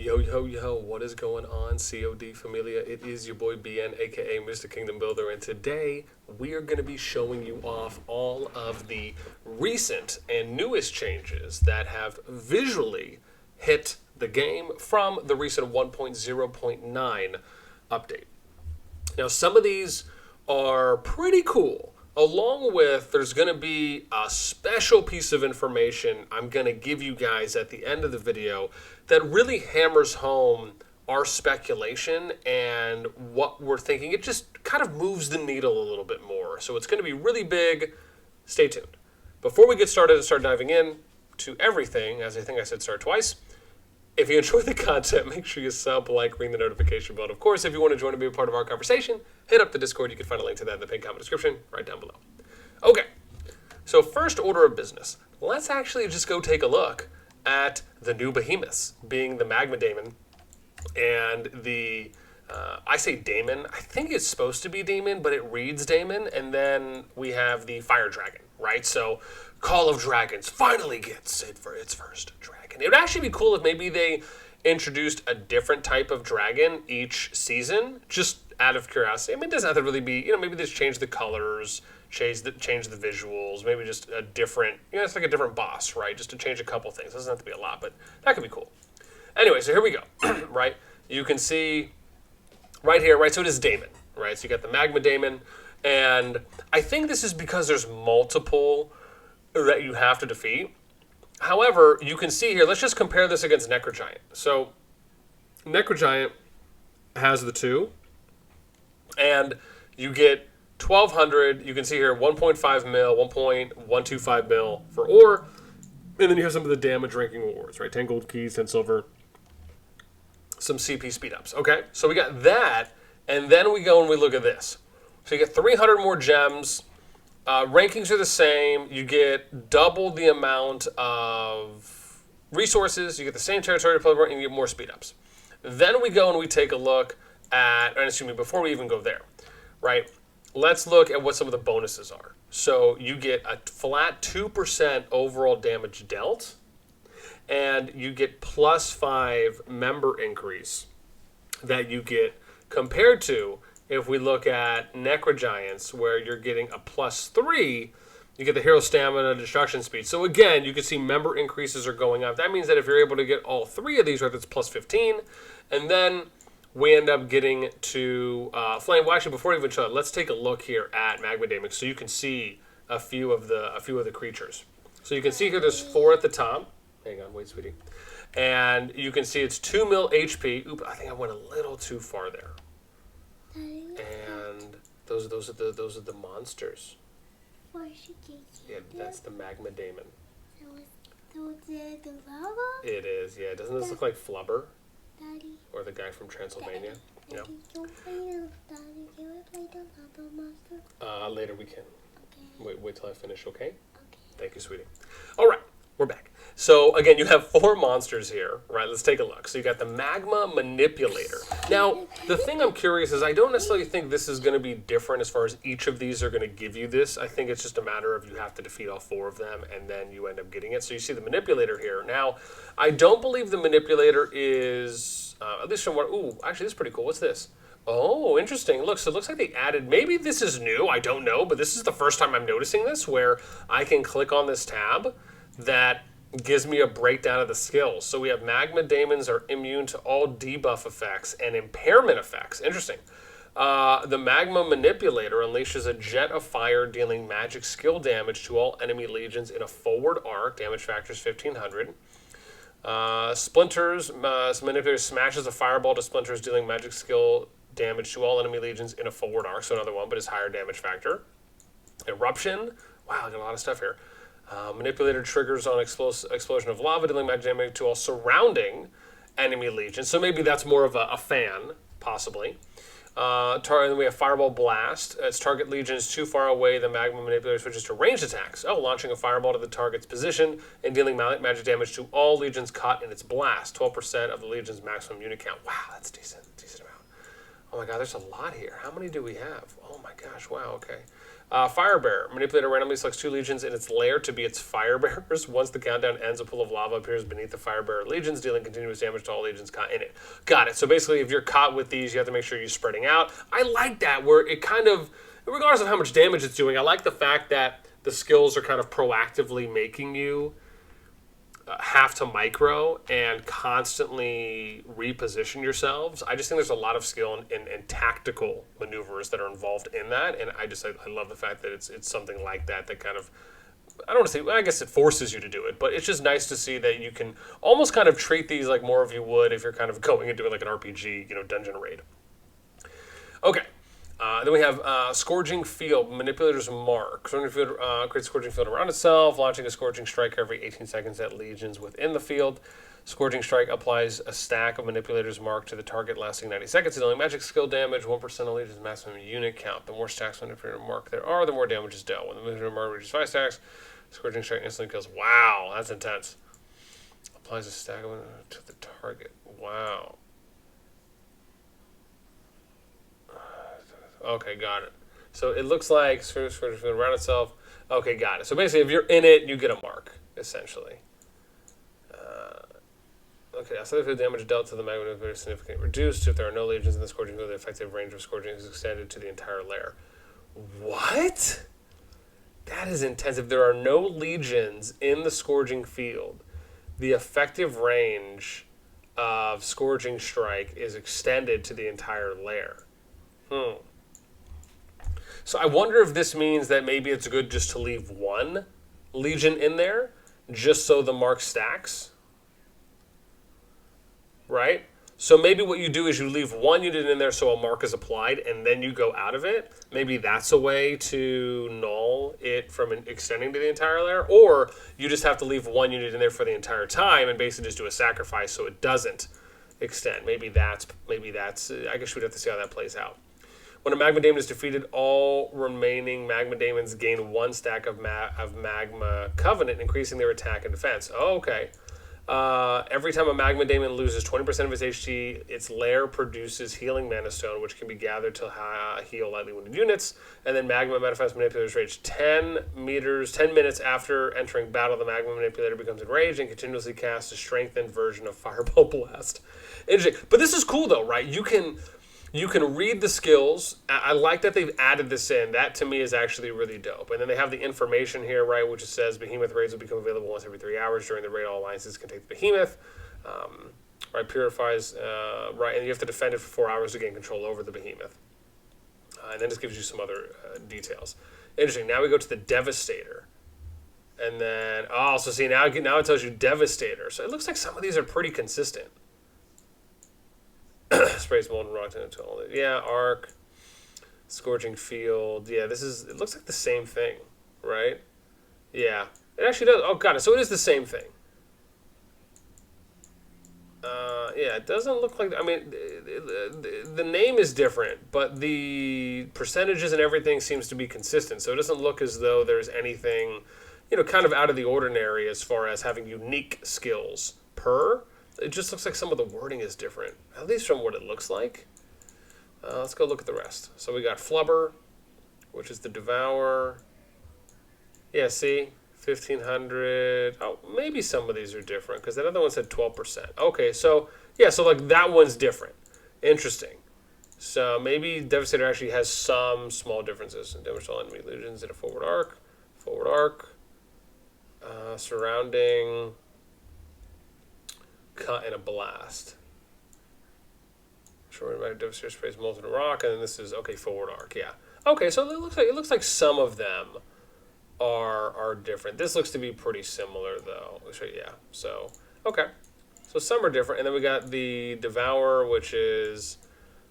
Yo, yo, yo, what is going on, COD Familia? It is your boy BN, aka Mr. Kingdom Builder, and today we are going to be showing you off all of the recent and newest changes that have visually hit the game from the recent 1.0.9 update. Now, some of these are pretty cool. Along with, there's going to be a special piece of information I'm going to give you guys at the end of the video that really hammers home our speculation and what we're thinking. It just kind of moves the needle a little bit more. So it's going to be really big. Stay tuned. Before we get started and start diving in to everything, as I think I said start twice, if you enjoy the content, make sure you sub, like, ring the notification bell. Of course, if you want to join and be a part of our conversation, hit up the Discord. You can find a link to that in the pinned comment description right down below. Okay, so first order of business. Let's actually just go take a look at the new Behemoths, being the Magma Daemon and the, I say Daemon, I think it's supposed to be Daemon, but it reads Daemon, and then we have the Fire Dragon, right? So Call of Dragons finally gets it for its first dragon. It would actually be cool if maybe they introduced a different type of dragon each season, just out of curiosity. I mean, it doesn't have to really be, maybe they just change the colors, change the visuals, maybe just a different, it's like a different boss, right? Just to change a couple things. It doesn't have to be a lot, but that could be cool. Anyway, so here we go, right? You can see right here, right? So it is Daemon, right? So you got the Magma Daemon, and I think this is because there's multiple that you have to defeat. However, you can see here, let's just compare this against Necrogiant. So Necrogiant has the 2, and you get 1,200. You can see here 1.5 mil, 1.125 mil for ore, and then you have some of the damage ranking rewards, right? 10 gold keys, 10 silver, some CP speed ups. Okay, so we got that, and then we go and we look at this. So you get 300 more gems. Rankings are the same. You get double the amount of resources. You get the same territory to play and you get more speed ups. Then we go and we take a look at, and excuse me, before we even go there, right? Let's look at what some of the bonuses are. So you get a flat 2% overall damage dealt, and you get +5 member increase that you get compared to if we look at Necrogiants, where you're getting a +3, you get the hero stamina, destruction speed. So again, you can see member increases are going up. That means that if you're able to get all 3 of these, right, that's +15. And then we end up getting to Flame. Well, actually, before we even show it, let's take a look here at Magma Daemon so you can see a few of the creatures. So you can see here there's 4 at the top. Hang on, wait, sweetie. And you can see it's 2 mil HP. Oop, I think I went a little too far there. And those are the monsters. Yeah, that's the Magma Daemon. It is, yeah. Doesn't this look like Flubber? Daddy. Or the guy from Transylvania? Yeah. Later we can. Okay. Wait till I finish, okay? Okay. Thank you, sweetie. All right, we're back. So again, you have 4 monsters here, right? Let's take a look. So you got the Magma Manipulator. Now, the thing I'm curious is I don't necessarily think this is going to be different as far as each of these are going to give you this. I think it's just a matter of you have to defeat all 4 of them, and then you end up getting it. So you see the Manipulator here. Now, I don't believe the Manipulator is, at least from what, ooh, actually this is pretty cool. What's this? Oh, interesting. Look, so it looks like they added, maybe this is new, I don't know, but this is the first time I'm noticing this, where I can click on this tab that gives me a breakdown of the skills. So we have Magma Daemons are immune to all debuff effects and impairment effects. Interesting. The Magma Manipulator unleashes a jet of fire dealing magic skill damage to all enemy legions in a forward arc. Damage factor is 1,500. Splinters, Manipulator smashes a fireball to splinters dealing magic skill damage to all enemy legions in a forward arc. So another one, but it's higher damage factor. Eruption. Wow, I got a lot of stuff here. Manipulator triggers on explosion of lava, dealing magic damage to all surrounding enemy legions. So maybe that's more of a fan, possibly. Then we have Fireball Blast. Its target legion is too far away. The Magma Manipulator switches to ranged attacks. Oh, launching a fireball to the target's position and dealing magic damage to all legions caught in its blast. 12% of the legion's maximum unit count. Wow, that's decent amount. Oh my god, there's a lot here. How many do we have? Oh my gosh, wow, okay. Fire Bearer. Manipulator randomly selects 2 legions in its lair to be its fire bearers. Once the countdown ends, a pool of lava appears beneath the fire bearer legions, dealing continuous damage to all legions caught in it. Got it. So basically, if you're caught with these, you have to make sure you're spreading out. I like that, where it kind of, regardless of how much damage it's doing, I like the fact that the skills are kind of proactively making you have to micro and constantly reposition yourselves. I just think there's a lot of skill and tactical maneuvers that are involved in that, and I love the fact that it's something like that kind of, I don't want to say, well, I guess it forces you to do it, but it's just nice to see that you can almost kind of treat these like more of you would if you're kind of going into it like an RPG, dungeon raid. Okay. Then we have Scourging Field, Manipulator's Mark. Scourging Field creates a Scourging Field around itself, launching a Scourging Strike every 18 seconds at legions within the field. Scourging Strike applies a stack of Manipulator's Mark to the target, lasting 90 seconds, dealing magic skill damage, 1% of legions' maximum unit count. The more stacks of Manipulator Mark there are, the more damage is dealt. When the Manipulator Mark reaches 5 stacks, Scourging Strike instantly kills. Wow, that's intense. Applies a stack of to the target. Wow. Okay, got it. So it looks like Scourging Field around itself. Okay, got it. So basically, if you're in it, you get a mark, essentially. Okay, so the damage dealt to the Magma Daemon is significantly reduced. If there are no legions in the Scourging Field, the effective range of Scourging is extended to the entire lair. What? That is intense. If there are no legions in the Scourging Field, the effective range of Scourging Strike is extended to the entire lair. So I wonder if this means that maybe it's good just to leave 1 legion in there, just so the mark stacks. Right? So maybe what you do is you leave 1 unit in there so a mark is applied, and then you go out of it. Maybe that's a way to null it from extending to the entire layer. Or you just have to leave 1 unit in there for the entire time and basically just do a sacrifice so it doesn't extend. Maybe that's I guess we'd have to see how that plays out. When a Magma Daemon is defeated, all remaining Magma Daemons gain 1 stack of Magma Covenant, increasing their attack and defense. Oh, okay. Every time a Magma Daemon loses 20% of its HP, its lair produces Healing Mana Stone, which can be gathered to heal lightly wounded units. And then Magma Manifest Manipulator's Rage. 10 minutes after entering battle, the Magma Manipulator becomes enraged and continuously casts a strengthened version of Fireball Blast. Interesting. But this is cool, though, right? You can read the skills. I like that they've added this in. That, to me, is actually really dope. And then they have the information here, right, which says Behemoth raids will become available once every 3 hours. During the raid, all alliances can take the Behemoth. Right, purifies, right, and you have to defend it for 4 hours to gain control over the Behemoth. And then this gives you some other details. Interesting. Now we go to the Devastator. And then, so see, now it tells you Devastator. So it looks like some of these are pretty consistent. Sprays molten rock into all. Yeah, Arc, Scourging Field. Yeah, it looks like the same thing, right? Yeah, it actually does. Oh, got it. So it is the same thing. Yeah, it doesn't look like. I mean, the name is different, but the percentages and everything seems to be consistent. So it doesn't look as though there's anything, kind of out of the ordinary as far as having unique skills per. It just looks like some of the wording is different, at least from what it looks like. Let's go look at the rest. So we got Flubber, which is the Devour. Yeah, see? 1,500. Oh, maybe some of these are different, because that other one said 12%. Okay, so, yeah, so, like, that one's different. Interesting. So maybe Devastator actually has some small differences. Damage to all enemy legions in a forward arc. Surrounding... Cut and a blast. Sure, Devastator sprays molten rock, and then this is forward arc. Yeah. Okay, so it looks like some of them are different. This looks to be pretty similar though. Yeah. So okay, so some are different, and then we got the Devour, which is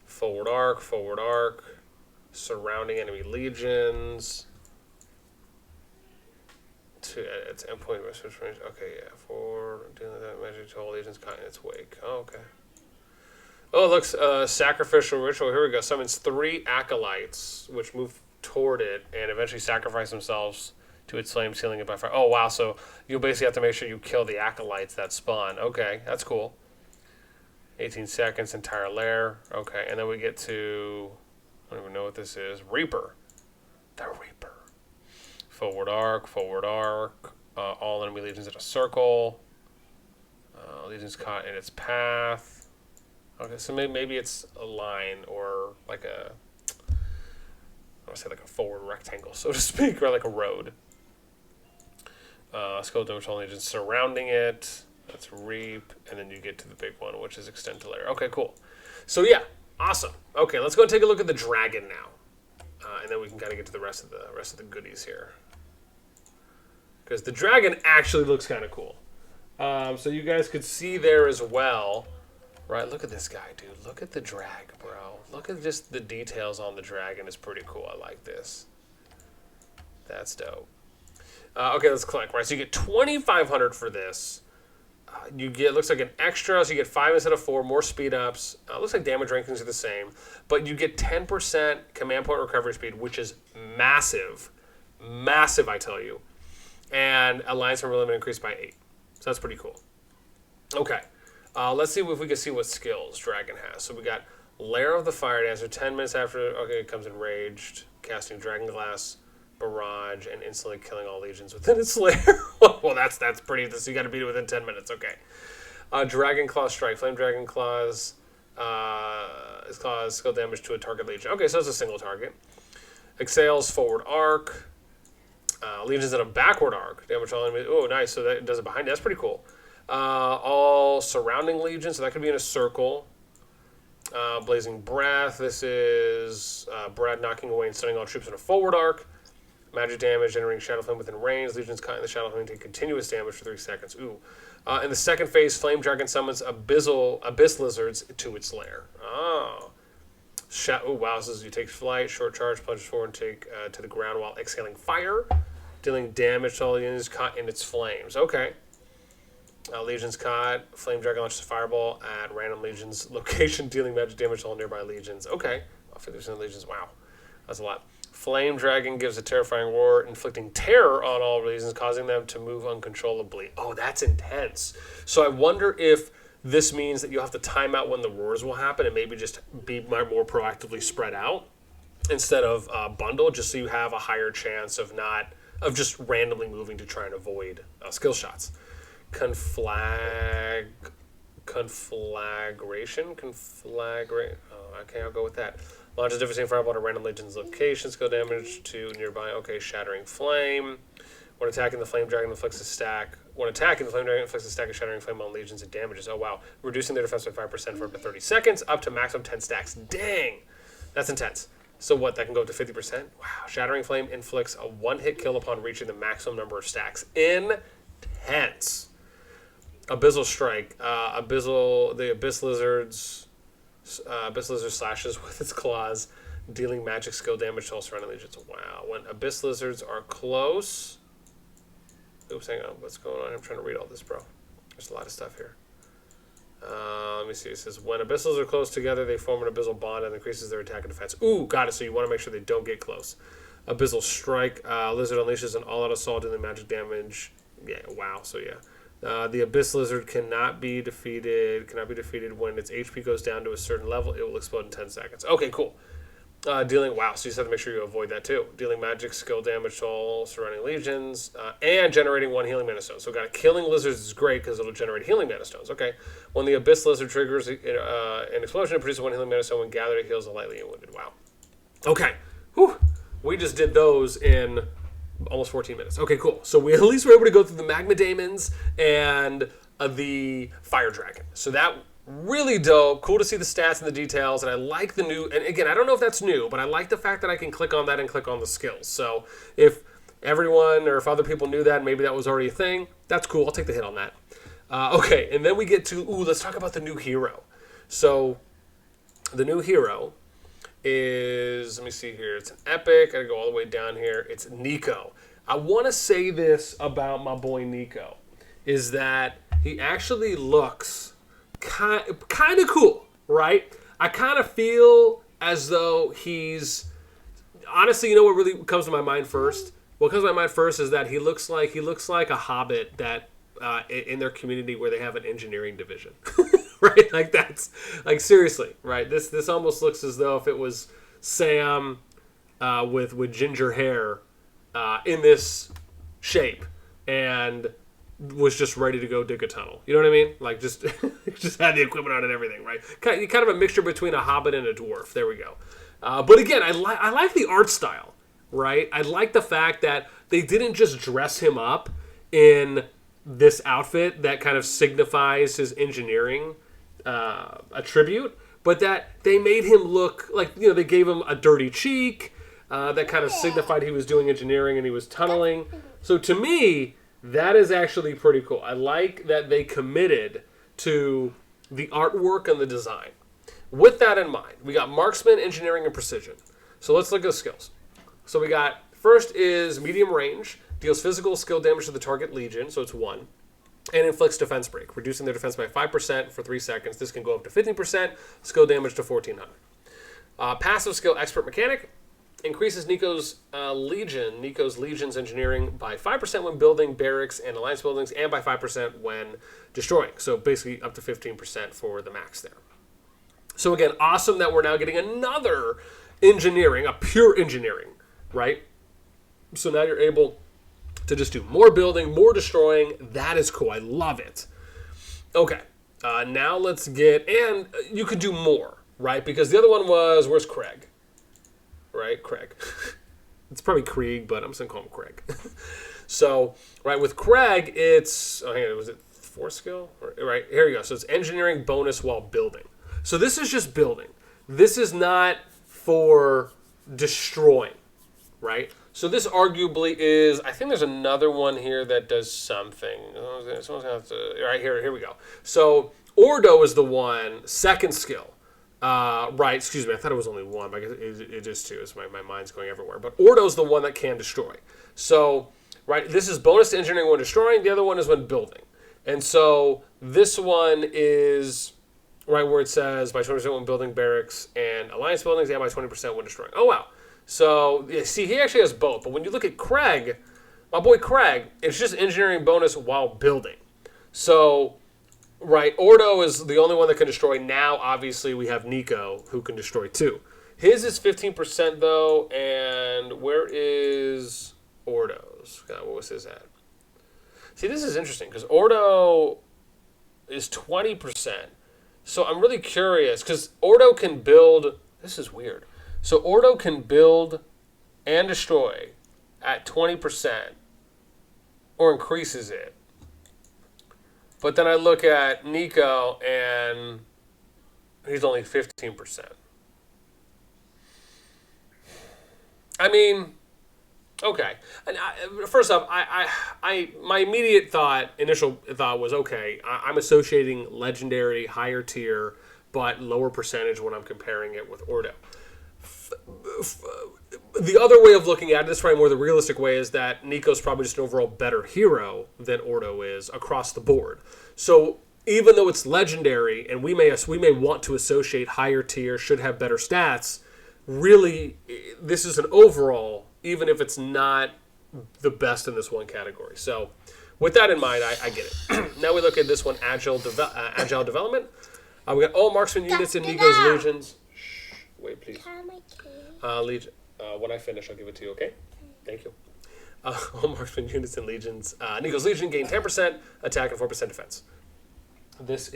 forward arc, surrounding enemy legions. Its endpoint research range. Okay, yeah. For dealing with that magic to all legions caught in its wake. Oh, okay. Oh, it looks sacrificial ritual. Here we go. Summons 3 acolytes, which move toward it and eventually sacrifice themselves to its flame, sealing it by fire. Oh, wow. So you'll basically have to make sure you kill the acolytes that spawn. Okay, that's cool. 18 seconds, entire lair. Okay, and then we get to, I don't even know what this is. Reaper. The Reaper. Forward arc. All enemy legions in a circle. Legions caught in its path. Okay, so maybe it's a line or like a, I want to say like a forward rectangle, so to speak, or like a road. Skull damage all legions surrounding it. That's Reap, and then you get to the big one, which is Extend to Lair. Okay, cool. So yeah, awesome. Okay, let's go and take a look at the dragon now, and then we can kind of get to the rest of the goodies here. Because the dragon actually looks kind of cool. So you guys could see there as well. Right, look at this guy, dude. Look at the drag, bro. Look at just the details on the dragon is pretty cool. I like this. That's dope. Okay, let's click. Right, so you get 2,500 for this. You get, looks like an extra, so you get 5 instead of 4, more speed ups. Looks like damage rankings are the same. But you get 10% command point recovery speed, which is massive. Massive, I tell you. And alliance from limit increased by 8. So that's pretty cool. Okay. Let's see if we can see what skills Dragon has. So we got Lair of the Fire Dancer, 10 minutes after, okay, it comes enraged, casting Dragon Glass, Barrage, and instantly killing all legions within its lair. Well, that's pretty, so you got to beat it within 10 minutes, okay. Dragon Claw Strike, Flame Dragon Claws, is cause skill damage to a target legion. Okay, so it's a single target. Exhales Forward Arc, legions in a backward arc, damage all enemies. Oh, nice, so that does it behind you. That's pretty cool. All surrounding legions, so that could be in a circle. Blazing Breath, this is Brad knocking away and stunning all troops in a forward arc. Magic damage, generating Shadow Flame within range. Legions caught in the Shadow Flame take continuous damage for 3 seconds. Ooh. In the second phase, Flame Dragon summons Abyss Lizards to its lair. Oh. Oh, wow. This is you take flight, short charge, plunges forward, and take to the ground while exhaling fire, dealing damage to all units caught in its flames. Okay. Legions caught. Flame Dragon launches a fireball at random legions location, dealing magic damage to all nearby legions. Okay. 50% of legions. Wow. That's a lot. Flame Dragon gives a terrifying roar, inflicting terror on all legions, causing them to move uncontrollably. Oh, that's intense. So I wonder if this means that you'll have to time out when the roars will happen and maybe just be more proactively spread out instead of bundle, just so you have a higher chance of just randomly moving to try and avoid skill shots. Conflagration? Oh, okay, I'll go with that. Launches devastating fireball to random legion's location. Skill damage to nearby. Okay, Shattering Flame. When attacking, the Flame Dragon inflicts a stack. When attacking, the Flame Dragon inflicts a stack of Shattering Flame on legions and damages. Oh, wow. Reducing their defense by 5% for up to 30 seconds, up to maximum 10 stacks. Dang! That's intense. So what, that can go up to 50%? Wow. Shattering Flame inflicts a one-hit kill upon reaching the maximum number of stacks. Intense. Abyssal Strike. The Abyss Lizards... Abyss Lizard slashes with its claws, dealing magic skill damage to all surrounding legions. Wow. When Abyss Lizards are close... Oops, hang on. What's going on? I'm trying to read all this, bro. There's a lot of stuff here. Let me see. It says, when Abyss Lizards are close together, they form an Abyssal Bond and increases their attack and defense. Ooh, got it. So you want to make sure they don't get close. Abyssal Strike. Lizard unleashes an all-out assault, dealing magic damage. Yeah, wow. So yeah. The Abyss Lizard cannot be defeated when its HP goes down to a certain level. It will explode in 10 seconds. Okay, cool. Wow, so you just have to make sure you avoid that too. Dealing magic skill damage to all surrounding legions, and generating 1 healing mana stone. So killing lizards is great because it'll generate healing mana stones. Okay. When the Abyss Lizard triggers an explosion, it produces 1 healing mana stone. When gathered, it heals a lightly wounded. Wow. Okay. Whew. We just did those in... almost 14 minutes. Okay, cool. So we at least were able to go through the Magma Daemons and the Fire Dragon. So that really dope. Cool to see the stats and the details. And I like the new... And again, I don't know if that's new, but I like the fact that I can click on that and click on the skills. So if everyone or if other people knew that, maybe that was already a thing, that's cool. I'll take the hit on that. Okay, and then we get to... let's talk about the new hero. So the new hero... is, let me see here, it's an epic. I gotta go all the way down here. It's Nico. I want to say this about my boy Nico, is that he actually looks kind of cool, right? I kind of feel as though he's, honestly, you know what really comes to my mind first? What comes to my mind first is that he looks like a hobbit that in their community where they have an engineering division. Right, like that's like seriously, right? This almost looks as though if it was Sam with ginger hair, in this shape and was just ready to go dig a tunnel. You know what I mean? Like just just had the equipment on and everything, right? Kind of a mixture between a hobbit and a dwarf. There we go. But again, I like the art style, right? I like the fact that they didn't just dress him up in this outfit that kind of signifies his engineering attribute, but that they made him look like, they gave him a dirty cheek that kind of signified he was doing engineering and he was tunneling. So to me, that is actually pretty cool. I like that they committed to the artwork and the design. With that in mind, we got marksman, engineering, and precision. So let's look at the skills. So we got, first is medium range, deals physical skill damage to the target legion, so it's 1, and inflicts defense break, reducing their defense by 5% for 3 seconds. This can go up to 15%, skill damage to 1400. Passive skill, expert mechanic, increases Nico's Legion's engineering by 5% when building barracks and alliance buildings, and by 5% when destroying. So basically up to 15% for the max there. So again, awesome that we're now getting another engineering, a pure engineering, right? So now you're able to just do more building, more destroying. That is cool. I love it. Okay, now let's get, and you could do more, right? Because the other one was, where's Craig? Right, Craig. It's probably Krieg, but I'm just gonna call him Craig. So, right, with Craig, it's, hang on, was it 4 skill? Right, here you go. So it's engineering bonus while building. So this is just building. This is not for destroying, right? So this arguably is, I think there's another one here that does something. Someone's gonna have to, right, here we go. So Ordo is the one, second skill. Right, excuse me, I thought it was only 1, but it is 2. It's my mind's going everywhere. But Ordo's the one that can destroy. So, right, this is bonus to engineering when destroying. The other one is when building. And so this one is, right, where it says by 20% when building barracks and alliance buildings, and by 20% when destroying. Oh, wow. So, yeah, see, he actually has both. But when you look at Craig, my boy Craig, it's just engineering bonus while building. So, right, Ordo is the only one that can destroy. Now, obviously, we have Nico, who can destroy too. His is 15%, though, and where is Ordo's? God, what was his at? See, this is interesting, because Ordo is 20%. So I'm really curious, because Ordo can build, this is weird. So Ordo can build and destroy at 20%, or increases it. But then I look at Nico, and he's only 15%. I mean, okay. And first off, my immediate initial thought was, okay, I'm associating legendary, higher tier, but lower percentage when I'm comparing it with Ordo. The other way of looking at it, this probably more the realistic way, is that Nico's probably just an overall better hero than Ordo is across the board. So even though it's legendary, and we may want to associate higher tier, should have better stats, really, this is an overall, even if it's not the best in this one category. So with that in mind, I get it. Now we look at this one, agile development. We got all marksman units in Nico's legions. Shh, wait, please. Legion. When I finish, I'll give it to you, okay? Thank you. All marksman units and legions. Nico's Legion gain 10% attack and 4% defense. This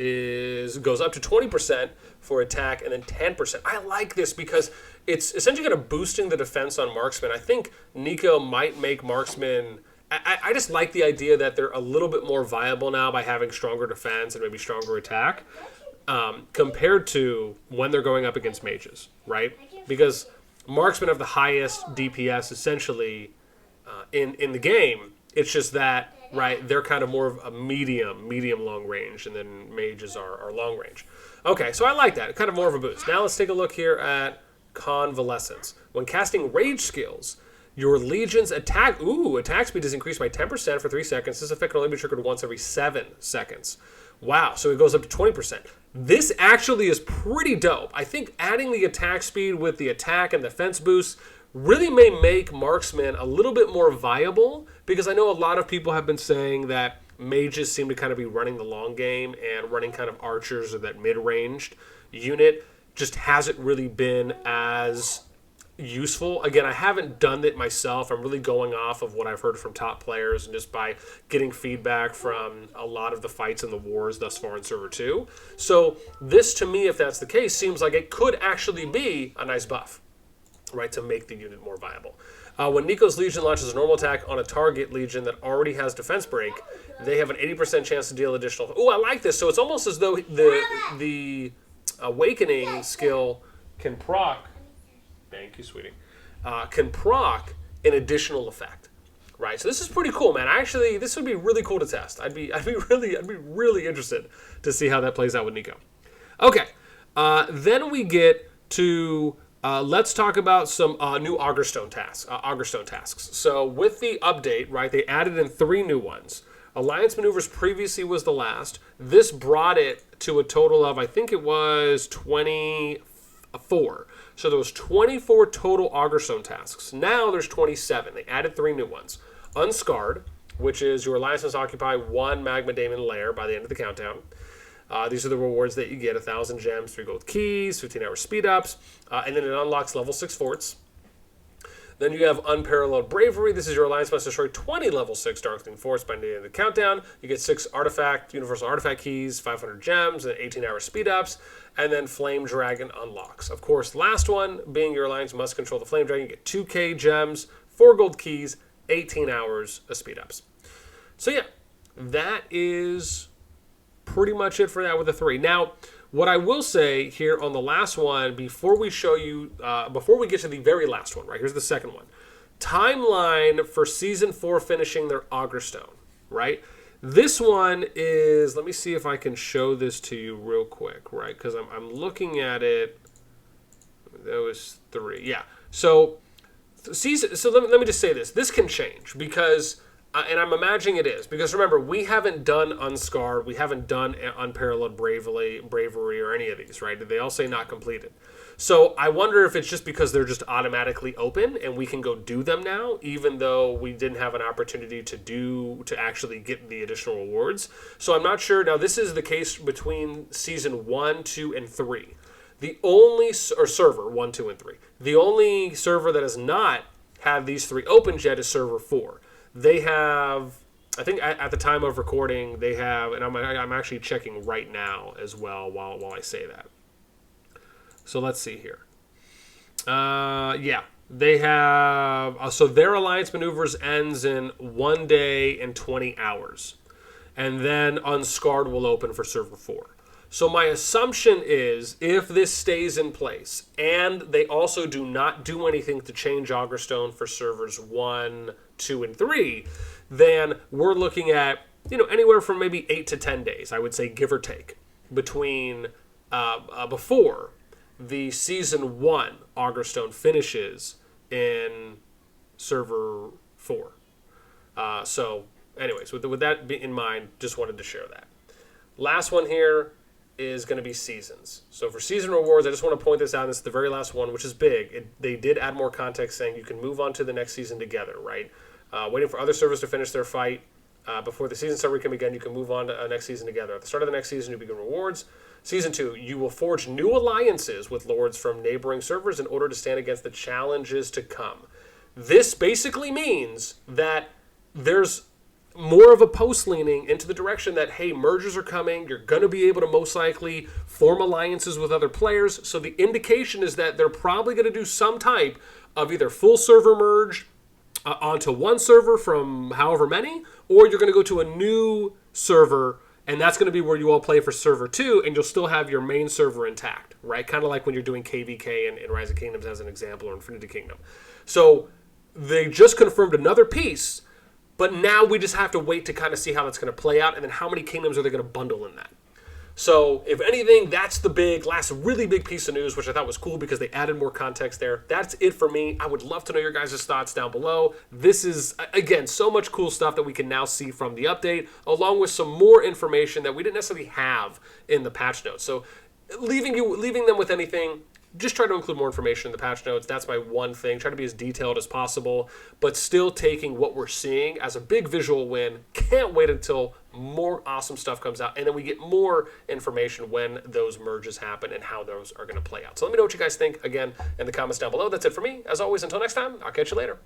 goes up to 20% for attack and then 10%. I like this because it's essentially kind of boosting the defense on marksman. I think Nico might make marksman... I just like the idea that they're a little bit more viable now by having stronger defense and maybe stronger attack compared to when they're going up against mages, right? Because marksmen have the highest DPS essentially in the game. It's just that, right, they're kind of more of a medium long range, and then mages are long range. Okay, so I like that. Kind of more of a boost. Now let's take a look here at Convalescence. When casting rage skills, your legion's attack speed is increased by 10% for 3 seconds. This effect can only be triggered once every 7 seconds. Wow, so it goes up to 20%. This actually is pretty dope. I think adding the attack speed with the attack and defense boost really may make marksman a little bit more viable, because I know a lot of people have been saying that mages seem to kind of be running the long game, and running kind of archers or that mid-ranged unit just hasn't really been as useful. Again, I haven't done it myself. I'm really going off of what I've heard from top players and just by getting feedback from a lot of the fights and the wars thus far in Server 2. So this, to me, if that's the case, seems like it could actually be a nice buff, right, to make the unit more viable. When Nico's Legion launches a normal attack on a target Legion that already has defense break, they have an 80% chance to deal additional... Oh, I like this. So it's almost as though the Awakening skill can proc... Thank you, sweetie. Can proc an additional effect, right? So this is pretty cool, man. Actually, this would be really cool to test. I'd be really interested to see how that plays out with Nico. Okay, then we get to... let's talk about some new Augerstone tasks. So with the update, right, they added in 3 new ones. Alliance Maneuvers previously was the last. This brought it to a total of, I think it was 24. So there was 24 total Augerstone tasks. Now there's 27. They added 3 new ones. Unscarred, which is your alliance must occupy 1 Magma Daemon lair by the end of the countdown. These are the rewards that you get: 1,000 gems, 3 gold keys, 15-hour speed ups, and then it unlocks level 6 forts. Then you have Unparalleled Bravery. This is your alliance must destroy 20 level 6 Darkling forts by the end of the countdown. You get 6 universal artifact keys, 500 gems, and 18-hour speed ups. And then Flame Dragon unlocks. Of course, last one being your alliance must control the Flame Dragon. You get 2k gems, 4 gold keys, 18 hours of speed ups. So yeah, that is pretty much it for that with the 3. Now, what I will say here on the last one, before we show you, before we get to the very last one, right, here's the second one. Timeline for Season 4 finishing their Augerstone, right? This one is, let me see if I can show this to you real quick, right? Because I'm looking at it. That was 3. Yeah. So let me just say this. This can change because... and I'm imagining it is. Because remember, we haven't done Unscarred. We haven't done Unparalleled Bravery or any of these, right? They all say not completed. So I wonder if it's just because they're just automatically open and we can go do them now, even though we didn't have an opportunity to actually get the additional rewards. So I'm not sure. Now, this is the case between Season 1, 2, and 3. The only... or server 1, 2, and 3. The only server that has not had these 3 opened yet is Server 4. They have, I think at the time of recording, they have, and I'm actually checking right now as well while I say that. So let's see here. Yeah, they have, so their Alliance Maneuvers ends in 1 day and 20 hours. And then Unscarred will open for Server 4. So my assumption is, if this stays in place, and they also do not do anything to change Augerstone for servers 1, 2, and 3, then we're looking at, anywhere from maybe 8 to 10 days, I would say, give or take, between before the Season 1 Augerstone finishes in Server 4. So, anyways, with that in mind, just wanted to share that. Last one here is going to be seasons. So for season rewards, I just want to point this out. This is the very last one, which is big. They did add more context saying you can move on to the next season together, right? Waiting for other servers to finish their fight before the season server can begin, you can move on to next season together. At the start of the next season, you begin rewards. Season 2, you will forge new alliances with lords from neighboring servers in order to stand against the challenges to come. This basically means that there's more of a post leaning into the direction that, hey, mergers are coming. You're going to be able to most likely form alliances with other players. So the indication is that they're probably going to do some type of either full server merge onto one server from however many, or you're going to go to a new server, and that's going to be where you all play for server 2, and you'll still have your main server intact, right? Kind of like when you're doing KVK and Rise of Kingdoms as an example, or Infinity Kingdom. So they just confirmed another piece. But now we just have to wait to kind of see how that's going to play out, and then how many kingdoms are they going to bundle in that. So, if anything, that's the last really big piece of news, which I thought was cool because they added more context there. That's it for me. I would love to know your guys' thoughts down below. This is, again, so much cool stuff that we can now see from the update, along with some more information that we didn't necessarily have in the patch notes. So, leaving them with anything, just try to include more information in the patch notes. That's my one thing. Try to be as detailed as possible, but still taking what we're seeing as a big visual win. Can't wait until more awesome stuff comes out, and then we get more information when those merges happen and how those are going to play out. So let me know what you guys think, again, in the comments down below. That's it for me. As always, until next time, I'll catch you later.